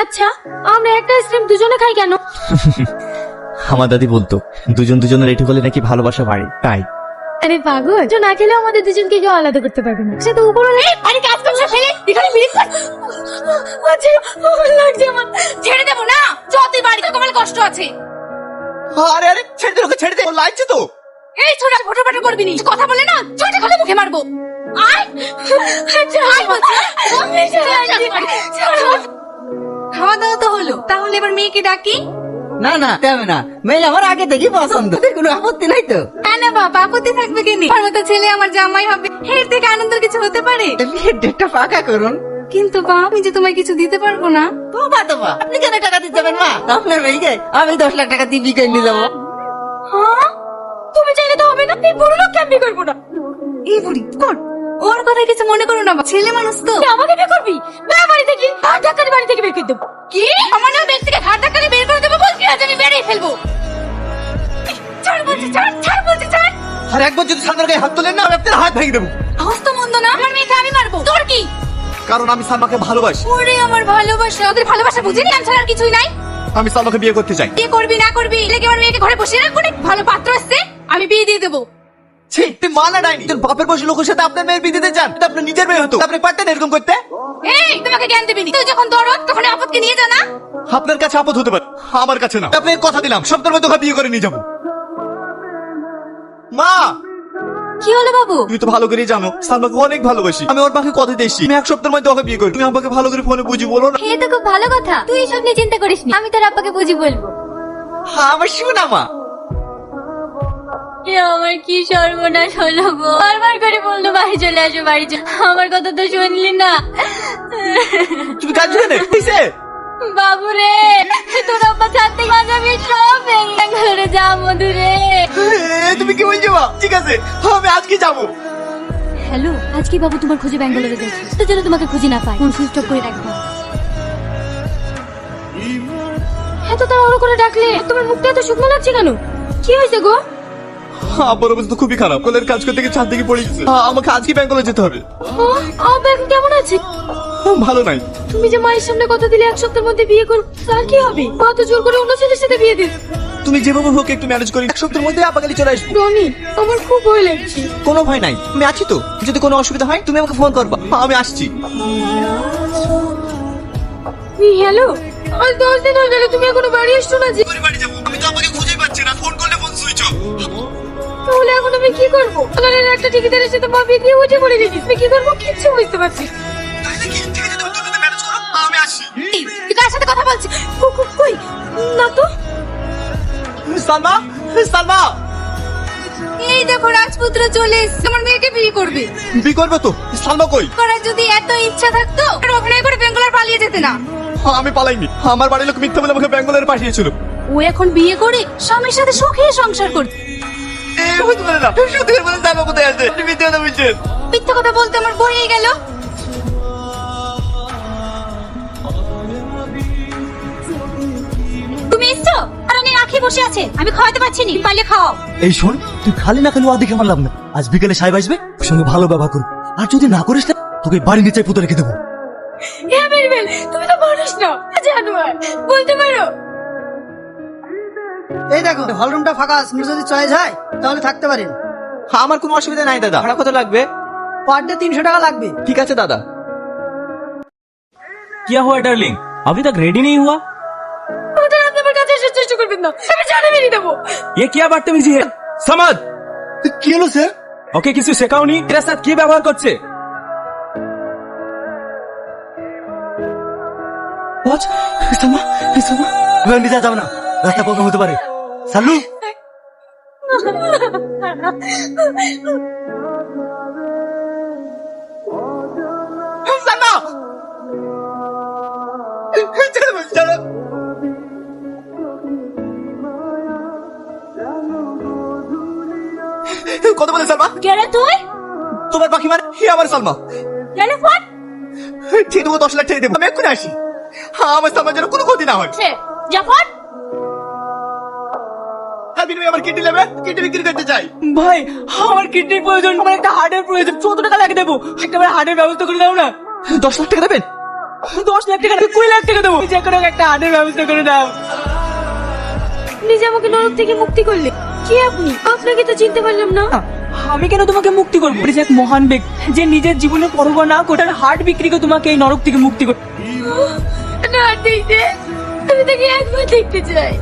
আচ্ছা আমরা একটা আইসক্রিম দুজনে খাই কেন? আমার দাদি বলতো দুজন দুজনের এটু হলে নাকি ভালোবাসা বাড়ে, তাই। আরে পাগল, তো না খেলে আমাদের দুজনকে কেউ আলাদা করতে পারবে না। সে তো উপরে আরে কাজ করছে ফেলে এখানে বিড়ি খাচ্ছ। আচ্ছা আমার লাগছে, আমার ছেড়ে দেবো না, যতই বাড়িতে তোমার কষ্ট আছে। আরে আরে ছেড়ে দে, ওকে ছেড়ে দে, ও লাগছে তো। এই ছোট ফটোফটো করবি নি, কথা বলে না ছোট খলে মুখে মারবো। আয় আয় বলছি। খাওয়া দাওয়া তো হলো, তাহলে এবার মেয়েকে ডাকি। না না তেমন না, মেয়ে আমার আগে থেকেই পছন্দ, কোনো আপত্তি নাই তো। হ্যাঁ না বাবা, আপত্তি থাকবে কেন? আমার মতো ছেলে আমার জামাই হবে, এর থেকে আনন্দের কিছু হতে পারে? বিয়ের ডেটটা ফাঁকা করুন। কিন্তু বাবা, আমি যে তোমায় কিছু দিতে পারবো না। তোবা তোবা, আপনি কেন টাকা দিতে যাবেন মা? আপনার মেয়েকে আমি 10 লাখ টাকা দিয়ে বিয়ে নিয়ে যাবো। হ্যাঁ তুমি চাইলে তো হবে না, এই বড় লোক কেমনি করবো না। এই বুড়ি কর, ওর কথা কিছু মনে করো না, ছেলে মানুষ তো। তুই আমাকে বিয়ে করবি? না বাড়ি থেকে আর ডাক্তারি বাড়ি থেকে বের করে দেবো। কি আমার নাম বের থেকে ঘাট ধাক্কা দিয়ে বের করে দেবো বলছি? আজ আমি বেরিয়ে ফেলবো। ছাড় বলছি, ছাড় ছাড় বলছি, ছাড়। আর একবার যদি সালমার গায়ে হাত তোলেন না, আমি আপনার হাত ভেঙে দেবো। হস্ত মন্দ না, আমার মেয়েকে আমি মারবো। তোর কি? কারণ আমি সালমাকে ভালোবাসি। ওরে আমার ভালোবাসা, ওদের ভালোবাসা বুঝিনি, আমি ছাড়া আর কিছুই নাই। আমি সালমাকে বিয়ে করতে চাই। বিয়ে করবি না করবি, লেগে আমার মেয়েকে ঘরে বসিয়ে রাখবো না। ভালো পাত্র আসছে, আমি বিয়ে দিয়ে দেবো। ছি, তুই মানা ডাইনি। তোর বাপের বয়সী লোকের সাথে আপনার মেয়ের বিয়ে দিতে চান? এটা আপনার নিজের মেয়ে হতো, আপনি পারতেন এরকম করতে। এই তোমাকে জ্ঞান দেবিনি, তুই যখন দরদ তখন আপদকে নিয়ে যা না। আপনার কাছে আপদ হতে পারে, আমার কাছে না। আপনাকে কথা দিলাম, সপ্তাহের মধ্যে ওকে বিয়ে করে নিয়ে যাবো। মা, কি হলো বাবু? তুমি তো ভালো করেই জানো সালমাকে অনেক ভালোবাসি। আমি ওর মাকে কথা দিয়েছি আমি 1 সপ্তাহের মধ্যে ওকে বিয়ে করি। তুমি আমাকে ভালো করে ফোনে বুঝি বলো না। এ তো খুব ভালো কথা, তুই এসব নিয়ে চিন্তা করিস না, আমি তোর আব্বাকে বুঝি বলবো। হ্যাঁ আমার শোনা মা। এ আমার কি সর্বনাশ হলো গো, বারবার করে বললো বাড়ি চলে আসো বাড়ি চলে, আমার কথা তো শুনলি না। তুমি কাজ জানে কিসে? বাবু রে, তোর আব্বা ছাড়তে যাবি সব ব্যাঙ্গালোরে যা মধুরে। তুমি কি বলছো মা? ঠিক আছে আমি আজকে যাবো। হ্যালো, আজকে বাবু তোমার খোঁজে ব্যাঙ্গালোরে যাচ্ছি, তো যেন তোমাকে খুঁজে না পায়, ফোন সুইচ অফ করে রাখবো। এত তাড়াহুড়ো করে ডাকলে তোমার মুখটা এত শুকনো লাগছে কেন? কি হয়েছে গো? আব্বার অবস্থা খুবই খারাপ, কলের কাজ করতে গিয়ে ছাদ থেকে পড়ে গেছে। আমাকে আজকে ব্যাঙ্গালোর যেতে হবে। আব্বা এখন কেমন আছে? ভালো নাই। তুমি যে মায়ের সামনে কথা দিলে 1 সপ্তাহের মধ্যে বিয়ে করবো, তার কি হবে? মা তো জোর করে অন্য ছেলের সাথে বিয়ে দিল। তুমি যেভাবে হোক একটু ম্যানেজ করি, 1 সপ্তাহের মধ্যে আপাকালি চলে আসবো। রনি, আমার খুব ভয় লাগছে। কোনো ভয় নাই, আমি আছি তো। যদি কোনো অসুবিধা হয় তুমি আমাকে ফোন করবা, আমি আসছি। হ্যালো, আজ 10 দিন হয়ে গেল, তুমি এখনো বাড়ি আসছো না যে? বাড়ি যাবো, আমি তো আমাকে খুঁজে পাচ্ছি না, ফোন করলে ফোন সুইচ অফ। তাহলে এখন আমি কি করবো? আলারের একটা ঠিকাদারের সাথে মা বিয়ে দিয়ে উঠে পড়ে গেছি, আমি কি করবো কিচ্ছু বুঝতে পারছি না। তাই নাকি? ঠিক আছে তুমি দুটোতে ম্যানেজ করো, আমি আসছি। এই, তুই কার সাথে কথা বলছিস? কই না তো। সালমা, সালমা এই দেখো রাজপুত্র চলে এসেছে, আমার মেয়েকে বিয়ে করবে। বিয়ে করবে তো? সালমা কই? করার যদি এত ইচ্ছা থাকতো আর অভিনয় করে বেঙ্গলার পালিয়ে যেতে না। আমি পালাইনি, আমার বাড়ির লোক মিথ্যা বলে আমাকে ব্যাঙ্গালোরে পাঠিয়েছিল। ও এখন বিয়ে করে স্বামীর সাথে সুখে সংসার করছে। বুঝতে পারে না, সত্যি বলে সালমা কোথায় আছে? মিথ্যা কথা বলছেন। মিথ্যা কথা বলতে আমার বয়ে গেল। তুমি এসছো? আর আমি রাখি বসে আছে, আমি খাওয়াতে পারছি না, পারলে খাওয়াও। এই শোন, তুই খালি না খালি ওয়া দেখে আমার লাভ না। আজ বিকেলে সাহেব আসবে, ওর সঙ্গে ভালো ব্যবহার করবি। আর যদি না করিস না, তোকে বাড়ির নিচে পুঁতে রেখে দেবো। হ্যাঁ বেলবেল, তুমি তো মানুষ না, জানোয়ার বলতে পারো। এই দেখো হল রুমটা ফাঁকা আছে, যদি চয়েস হয় তাহলে থাকতে পারেন। আমার কোনো অসুবিধা নাই দাদা। ভাড়া কত লাগবে? পার ডে 300 টাকা লাগবে। ঠিক আছে দাদা। क्या हुआ डार्लिंग, अभी तक रेडी नहीं हुआ? ওদের আপনি আমার কাছে আসার চেষ্টা করবেন না, আমি জানে মেরে দেবো। ये क्या बदतमीजी है? समझ। কি হলো স্যার? ওকে কিছু শেখাও নি, এর সাথে কি ব্যবহার করছে? ওয়াচ, সালমা, সালমা, নিয়ে যাবে না, রাস্তা প্রবলেম হতে পারে। সালু, সালমা চলো। কত বলে সালমা? কেন তুই? তোমার পাখি মানে আমার সালমা। কেন ফোন? ঠিক তোমাকে 10 লাখ টাকা দেবো, আমি এক্ষুনি আসি। আমার সালমার যেন কোনো ক্ষতি না হয়। জাফর, আমার কিডনি নেবে, কিডনি বিক্রি করতে চাই। ভাই আমার কিডনির প্রয়োজন, আমার একটা হার্টের প্রয়োজন, 14 টাকা লাগে দেবো, একটা হার্টের ব্যবস্থা করে দাও না। 10 লাখ টাকা দেবেন? 10 লাখ টাকা 20 লাখ টাকা দেবো যে কোনো একটা হার্টের ব্যবস্থা করে দাও। নিজে আমাকে নরক থেকে মুক্তি করলে কি আপনি? আপনাকে তো চিনতে পারলাম না। আমি কেন তোমাকে মুক্তি করবো? এটা যে এক মহান ব্যক্তি যে নিজের জীবনের পরোয়া না করে তার হার্ট বিক্রি করে তোমাকে এই নরক থেকে মুক্তি করে। না দেখতে, আমি তাকে একবার দেখতে চাই।